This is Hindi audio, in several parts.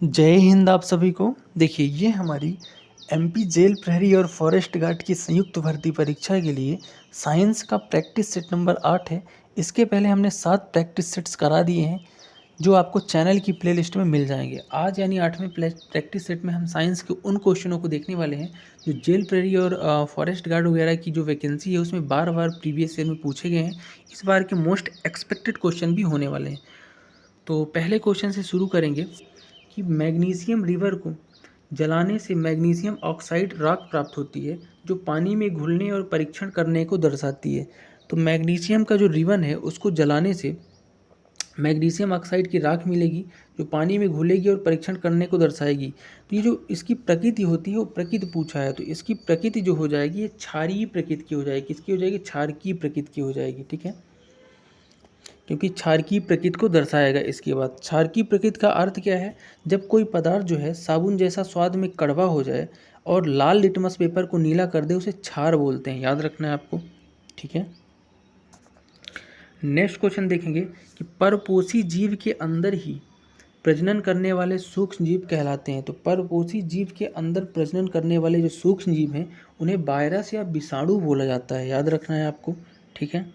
जय हिंद आप सभी को। देखिए ये हमारी एमपी जेल प्रहरी और फॉरेस्ट गार्ड की संयुक्त भर्ती परीक्षा के लिए साइंस का प्रैक्टिस सेट नंबर 8 है। इसके पहले हमने 7 प्रैक्टिस सेट्स करा दिए हैं जो आपको चैनल की प्लेलिस्ट में मिल जाएंगे। आज यानी 8वें प्रैक्टिस सेट में हम साइंस के उन क्वेश्चनों को देखने वाले हैं जो जेल प्रहरी और फॉरेस्ट गार्ड वगैरह की जो वैकेंसी है उसमें बार बार प्रीवियस ईयर में पूछे गए हैं। इस बार के मोस्ट एक्सपेक्टेड क्वेश्चन भी होने वाले हैं। तो पहले क्वेश्चन से शुरू करेंगे कि मैग्नीशियम रिवर को जलाने से मैग्नीशियम ऑक्साइड राख प्राप्त होती है जो पानी में घुलने और परीक्षण करने को दर्शाती है। तो मैग्नीशियम का जो रिवन है उसको जलाने से मैग्नीशियम ऑक्साइड की राख मिलेगी जो पानी में घुलेगी और परीक्षण करने को दर्शाएगी। तो ये जो इसकी प्रकृति होती है वो प्रकृति पूछा है, तो इसकी प्रकृति जो हो जाएगी ये क्षारीय प्रकृति की हो जाएगी। किसकी हो जाएगी? क्षारकीय प्रकृति की हो जाएगी। ठीक है, क्योंकि क्षारकीय प्रकृति को दर्शाएगा। इसके बाद क्षारकीय प्रकृति का अर्थ क्या है? जब कोई पदार्थ जो है साबुन जैसा स्वाद में कड़वा हो जाए और लाल लिटमस पेपर को नीला कर दे उसे क्षार बोलते हैं। याद रखना है आपको। ठीक है, नेक्स्ट क्वेश्चन देखेंगे कि परपोषी जीव के अंदर ही प्रजनन करने वाले सूक्ष्म जीव कहलाते हैं। तो परपोषी जीव के अंदर प्रजनन करने वाले जो सूक्ष्म जीव हैं उन्हें वायरस या विषाणु बोला जाता है। याद रखना है आपको। ठीक है,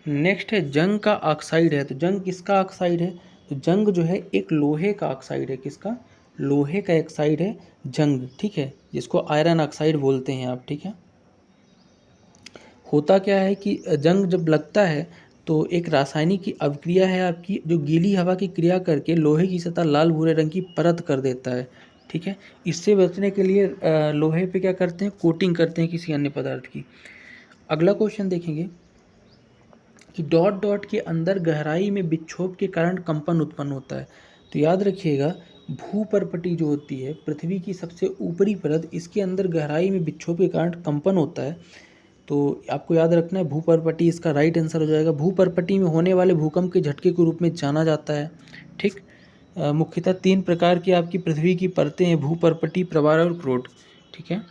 नेक्स्ट है जंग का ऑक्साइड है। तो जंग किसका ऑक्साइड है? तो जंग जो है एक लोहे का ऑक्साइड है। किसका? लोहे का ऑक्साइड है जंग। ठीक है, जिसको आयरन ऑक्साइड बोलते हैं आप। ठीक है, होता क्या है कि जंग जब लगता है तो एक रासायनिक की अभिक्रिया है आपकी जो गीली हवा की क्रिया करके लोहे की सतह लाल भूरे रंग की परत कर देता है। ठीक है, इससे बचने के लिए लोहे पे क्या करते हैं? कोटिंग करते हैं किसी अन्य पदार्थ की। अगला क्वेश्चन देखेंगे कि डॉट डॉट के अंदर गहराई में विक्षोभ के कारण कंपन उत्पन्न होता है। तो याद रखिएगा, भूपर्पटी जो होती है पृथ्वी की सबसे ऊपरी परत, इसके अंदर गहराई में विक्षोभ के कारण कंपन होता है। तो आपको याद रखना है भूपर्पटी इसका राइट आंसर हो जाएगा। भूपर्पटी में होने वाले भूकंप के झटके के रूप में जाना जाता है। ठीक, मुख्यतः 3 प्रकार की आपकी पृथ्वी की परतें हैं, भूपर्पटी, प्रवाल और क्रोट। ठीक है,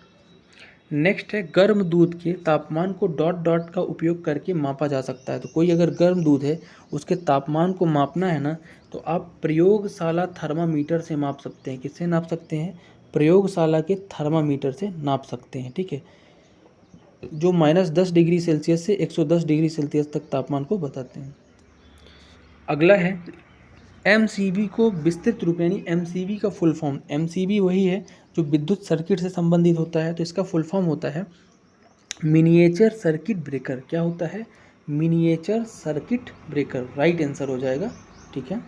नेक्स्ट है गर्म दूध के तापमान को डॉट डॉट का उपयोग करके मापा जा सकता है। तो कोई अगर गर्म दूध है उसके तापमान को मापना है ना, तो आप प्रयोगशाला थर्मामीटर से माप सकते हैं। किससे नाप सकते हैं? प्रयोगशाला के थर्मामीटर से नाप सकते हैं। ठीक है, जो -10 डिग्री सेल्सियस से 110 डिग्री सेल्सियस तक तापमान को बताते हैं। अगला है एमसीबी को विस्तृत रूप, यानी एमसीबी का फुल फॉर्म, एमसीबी वही है जो विद्युत सर्किट से संबंधित होता है। तो इसका फुल फॉर्म होता है मिनिएचर सर्किट ब्रेकर। क्या होता है? Miniature circuit breaker. Right answer हो जाएगा। ठीक है,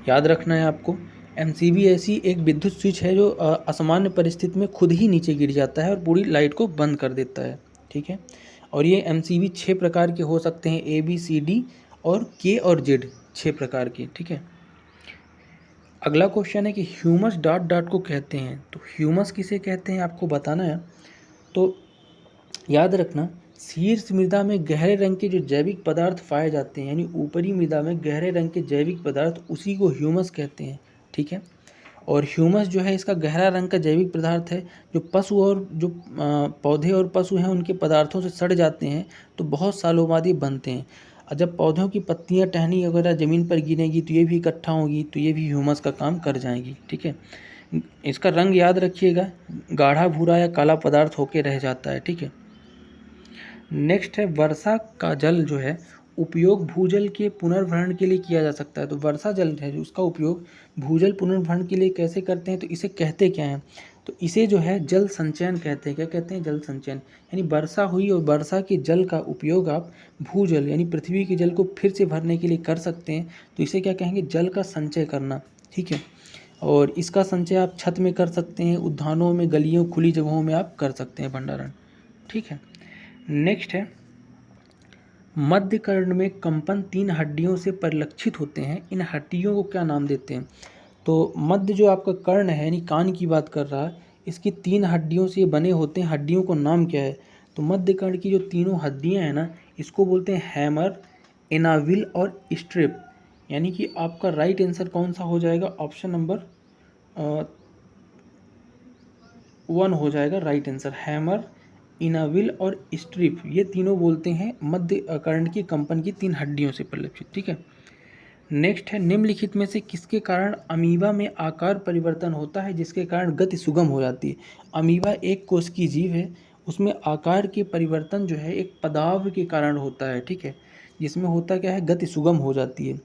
याद रखना है आपको। एमसीबी ऐसी एक विद्युत स्विच है जो असामान्य परिस्थिति में खुद ही नीचे गिर जाता है और पूरी लाइट को बंद कर देता है। ठीक है, और ये एमसीबी 6 प्रकार के हो सकते हैं, ABCD और K और Z, 6 प्रकार के। ठीक है, अगला क्वेश्चन है कि ह्यूमस डॉट डॉट को कहते हैं। तो ह्यूमस किसे कहते हैं आपको बताना है। तो याद रखना, शीर्ष मृदा में गहरे रंग के जो जैविक पदार्थ पाए जाते हैं, यानी ऊपरी मृदा में गहरे रंग के जैविक पदार्थ, उसी को ह्यूमस कहते हैं। ठीक है, और ह्यूमस जो है इसका गहरा रंग का जैविक पदार्थ है जो पशु और जो पौधे और पशु हैं उनके पदार्थों से सड़ जाते हैं तो बहुत सालों बाद ये बनते हैं। और जब पौधों की पत्तियां, टहनी वगैरह ज़मीन पर गिरेंगी तो ये भी इकट्ठा होगी, तो ये भी ह्यूमस का काम कर जाएंगी। ठीक है, इसका रंग याद रखिएगा, गाढ़ा भूरा या काला पदार्थ होके रह जाता है। ठीक है, नेक्स्ट है वर्षा का जल जो है उपयोग भूजल के पुनर्भरण के लिए किया जा सकता है। तो वर्षा जल है जो उसका उपयोग भूजल पुनर्भरण के लिए कैसे करते हैं? तो इसे कहते क्या हैं? तो इसे जो है जल संचयन कहते हैं। क्या कहते हैं? जल संचयन। यानी वर्षा हुई और वर्षा के जल का उपयोग आप भूजल यानी पृथ्वी के जल को फिर से भरने के लिए कर सकते हैं। तो इसे क्या कहेंगे? जल का संचय करना। ठीक है, और इसका संचय आप छत में कर सकते हैं, उद्यानों में, गलियों, खुली जगहों में आप कर सकते हैं भंडारण। ठीक है, नेक्स्ट है मध्य कर्ण में कंपन 3 हड्डियों से परिलक्षित होते हैं। इन हड्डियों को क्या नाम देते हैं? तो मध्य जो आपका कर्ण है यानी कान की बात कर रहा है, इसकी 3 हड्डियों से बने होते हैं। हड्डियों को नाम क्या है? तो मध्य कर्ण की जो तीनों हड्डियां हैं ना, इसको बोलते हैं हैमर, एनाविल और स्ट्रिप। यानी कि आपका राइट आंसर कौन सा हो जाएगा? ऑप्शन नंबर 1 हो जाएगा राइट आंसर। हैमर, इनाविल और स्ट्रिप, ये तीनों बोलते हैं मध्य कर्ण की कंपन की 3 हड्डियों से परिलक्षित। ठीक है, नेक्स्ट है निम्नलिखित में से किसके कारण अमीबा में आकार परिवर्तन होता है जिसके कारण गति सुगम हो जाती है। अमीबा एक कोशिकीय जीव है, उसमें आकार के परिवर्तन जो है एक पदार्थ के कारण होता है, ठीक है, जिसमें होता क्या है, गति सुगम हो जाती है।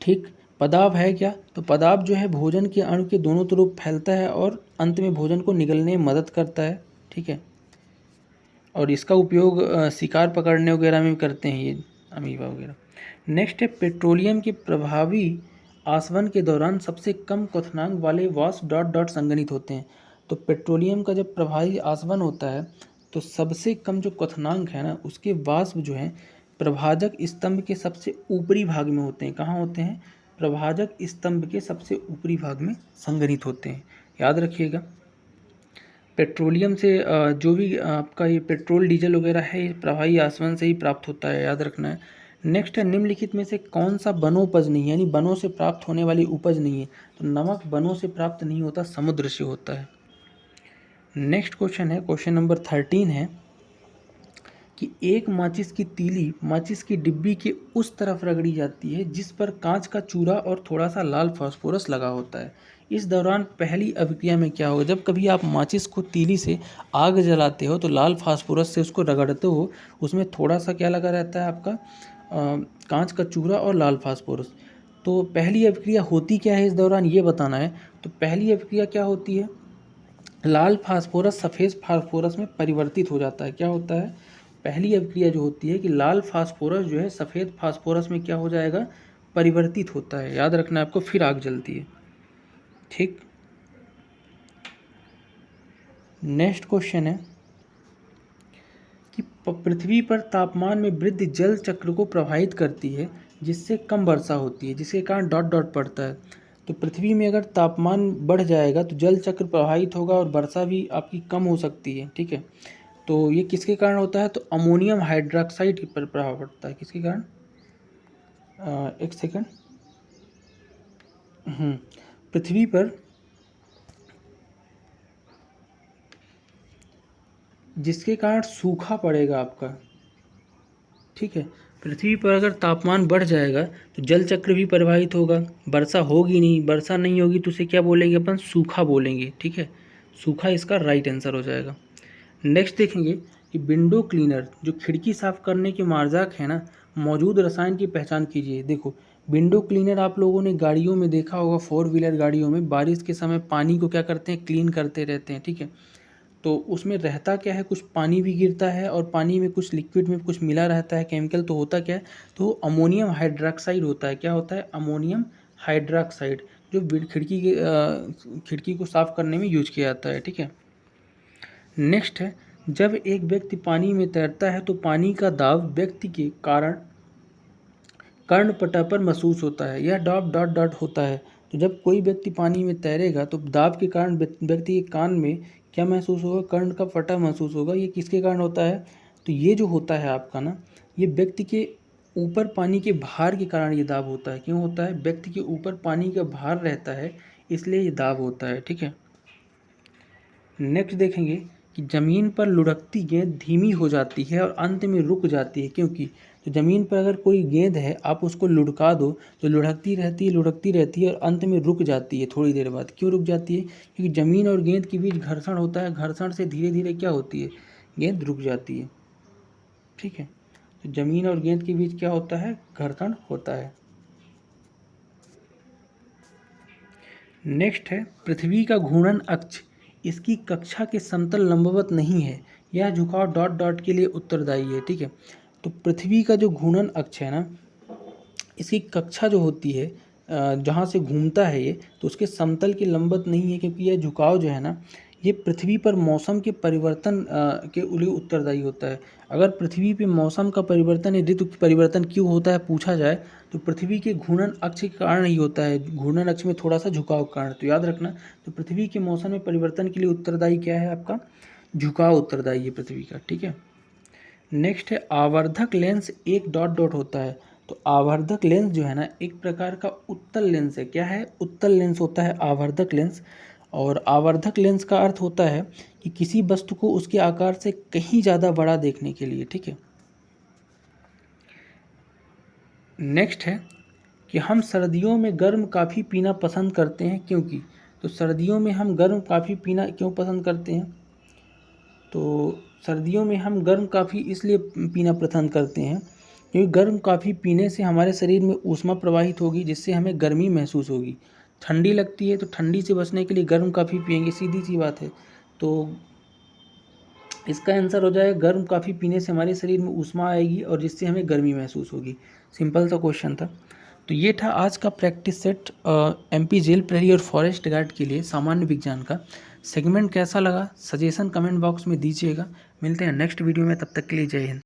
ठीक, पदार्थ है क्या, तो पदार्थ जो है भोजन के अणु के दोनों तरफ फैलता है और अंत में भोजन को निगलने में मदद करता है, ठीक है, और इसका उपयोग शिकार पकड़ने वगैरह में भी करते हैं ये अमीबा वगैरह। नेक्स्ट है पेट्रोलियम के प्रभावी आसवन के दौरान सबसे कम क्वथनांक वाले वाष्प डॉट डॉट संघनित होते हैं। तो पेट्रोलियम का जब प्रभावी आसवन होता है तो सबसे कम जो क्वथनांक है ना, उसके वाष्प जो है प्रभाजक स्तंभ के सबसे ऊपरी भाग में होते हैं। कहाँ होते हैं, प्रभाजक स्तंभ के सबसे ऊपरी भाग में संघनित होते हैं, याद रखिएगा। पेट्रोलियम से जो भी आपका ये पेट्रोल डीजल वगैरह है ये प्रभावी आसवन से ही प्राप्त होता है, याद रखना है। नेक्स्ट है निम्नलिखित में से कौन सा वनोपज नहीं है, यानी वनों से प्राप्त होने वाली उपज नहीं है। तो नमक वनों से प्राप्त नहीं होता, समुद्र से होता है। नेक्स्ट क्वेश्चन है, क्वेश्चन नंबर 13 है कि एक माचिस की तीली माचिस की डिब्बी के उस तरफ रगड़ी जाती है जिस पर कांच का चूरा और थोड़ा सा लाल फास्फोरस लगा होता है। इस दौरान पहली अभिक्रिया में क्या होगा। जब कभी आप माचिस को तीली से आग जलाते हो तो लाल फास्फोरस से उसको रगड़ते हो, उसमें थोड़ा सा क्या लगा रहता है आपका कांच का चूरा और लाल फास्फोरस। तो पहली अभिक्रिया होती क्या है इस दौरान, ये बताना है। तो पहली अभिक्रिया क्या होती है, लाल फास्फोरस सफ़ेद फास्फोरस में परिवर्तित हो जाता है। क्या होता है, पहली अभिक्रिया जो होती है कि लाल फास्फोरस जो है सफ़ेद फास्फोरस में क्या हो जाएगा, परिवर्तित होता है, याद रखना है आपको, फिर आग जलती है। ठीक, नेक्स्ट क्वेश्चन है कि पृथ्वी पर तापमान में वृद्धि जल चक्र को प्रभावित करती है जिससे कम वर्षा होती है, जिसके कारण डॉट डॉट पड़ता है। तो पृथ्वी में अगर तापमान बढ़ जाएगा तो जल चक्र प्रभावित होगा और वर्षा भी आपकी कम हो सकती है, ठीक है। तो ये किसके कारण होता है, तो अमोनियम हाइड्रोक्साइड पर प्रभाव पड़ता है। किसके कारण, एक सेकंड, पृथ्वी पर जिसके कारण सूखा पड़ेगा आपका, ठीक है। पृथ्वी पर अगर तापमान बढ़ जाएगा तो जल चक्र भी प्रभावित होगा, वर्षा होगी नहीं, वर्षा नहीं होगी तो उसे क्या बोलेंगे अपन, सूखा बोलेंगे, ठीक है। सूखा इसका राइट आंसर हो जाएगा। नेक्स्ट देखेंगे कि विंडो क्लीनर जो खिड़की साफ करने के मार्जक है ना, मौजूद रसायन की पहचान कीजिए। देखो, विंडो क्लीनर आप लोगों ने गाड़ियों में देखा होगा, 4 व्हीलर गाड़ियों में बारिश के समय पानी को क्या करते हैं, क्लीन करते रहते हैं, ठीक है। तो उसमें रहता क्या है, कुछ पानी भी गिरता है और पानी में कुछ लिक्विड में कुछ मिला रहता है केमिकल। तो होता क्या है, तो अमोनियम हाइड्रोक्साइड होता है। क्या होता है, अमोनियम हाइड्रोक्साइड, जो खिड़की को साफ करने में यूज किया जाता है, ठीक है। नेक्स्ट है, जब एक व्यक्ति पानी में तैरता है तो पानी का दाब व्यक्ति के कारण कर्णपटल पर महसूस होता है। यह दाब डॉट डॉट होता है। तो जब कोई व्यक्ति पानी में तैरेगा तो दाब के कारण व्यक्ति के कान में क्या महसूस होगा, कर्ण का पटा महसूस होगा। ये किसके कारण होता है, तो ये जो होता है आपका ना, ये व्यक्ति के ऊपर पानी के भार के कारण ये दाब होता है। क्यों होता है, व्यक्ति के ऊपर पानी का भार रहता है इसलिए ये दाब होता है, ठीक है। नेक्स्ट देखेंगे कि ज़मीन पर लुढ़कती गेंद धीमी हो जाती है और अंत में रुक जाती है। क्योंकि तो ज़मीन पर अगर कोई गेंद है, आप उसको लुढ़का दो तो लुढ़कती रहती है और अंत में रुक जाती है थोड़ी देर बाद। क्यों रुक जाती है, क्योंकि ज़मीन और गेंद के बीच घर्षण होता है, घर्षण से धीरे धीरे क्या होती है, गेंद रुक जाती है, ठीक है। तो ज़मीन और गेंद के बीच क्या होता है, घर्षण होता है। नेक्स्ट है, पृथ्वी का घूर्णन अक्ष इसकी कक्षा के समतल लंबवत नहीं है, यह झुकाव डॉट डॉट के लिए उत्तरदायी है, ठीक है। तो पृथ्वी का जो घूर्णन अक्ष है ना, इसकी कक्षा जो होती है जहाँ से घूमता है ये, तो उसके समतल के लंबवत नहीं है, क्योंकि यह झुकाव जो है ना, ये पृथ्वी पर मौसम के परिवर्तन के लिए उत्तरदायी होता है। अगर पृथ्वी पे मौसम का परिवर्तन या ऋतु परिवर्तन क्यों होता है पूछा जाए तो पृथ्वी के घूर्णन अक्ष के कारण ही होता है, घूर्णन अक्ष में थोड़ा सा झुकाव के कारण। तो याद रखना, तो पृथ्वी के मौसम में परिवर्तन के लिए उत्तरदायी क्या है आपका, झुकाव उत्तरदायी है पृथ्वी का, ठीक है। नेक्स्ट है, आवर्धक लेंस एक डॉट डॉट होता है। तो आवर्धक लेंस जो है ना, एक प्रकार का उत्तल लेंस है। क्या है, उत्तल लेंस होता है आवर्धक लेंस। और आवर्धक लेंस का अर्थ होता है कि किसी वस्तु को उसके आकार से कहीं ज़्यादा बड़ा देखने के लिए, ठीक है। नेक्स्ट है कि हम सर्दियों में गर्म कॉफ़ी पीना पसंद करते हैं क्योंकि। तो सर्दियों में हम गर्म कॉफ़ी पीना क्यों पसंद करते हैं? तो सर्दियों में हम गर्म कॉफ़ी इसलिए पीना पसंद करते हैं क्योंकि गर्म कॉफ़ी पीने से हमारे शरीर में ऊष्मा प्रवाहित होगी, जिससे हमें गर्मी महसूस होगी। ठंडी लगती है तो ठंडी से बचने के लिए गर्म कॉफ़ी पिएंगे, सीधी सी बात है। तो इसका आंसर हो जाएगा गर्म कॉफ़ी पीने से हमारे शरीर में ऊष्मा आएगी और जिससे हमें गर्मी महसूस होगी। सिंपल सा क्वेश्चन था। तो ये था आज का प्रैक्टिस सेट एमपी जेल प्रहरी और फॉरेस्ट गार्ड के लिए सामान्य विज्ञान का। सेगमेंट कैसा लगा सजेशन कमेंट बॉक्स में दीजिएगा। मिलते हैं नेक्स्ट वीडियो में, तब तक के लिए जय हिंद।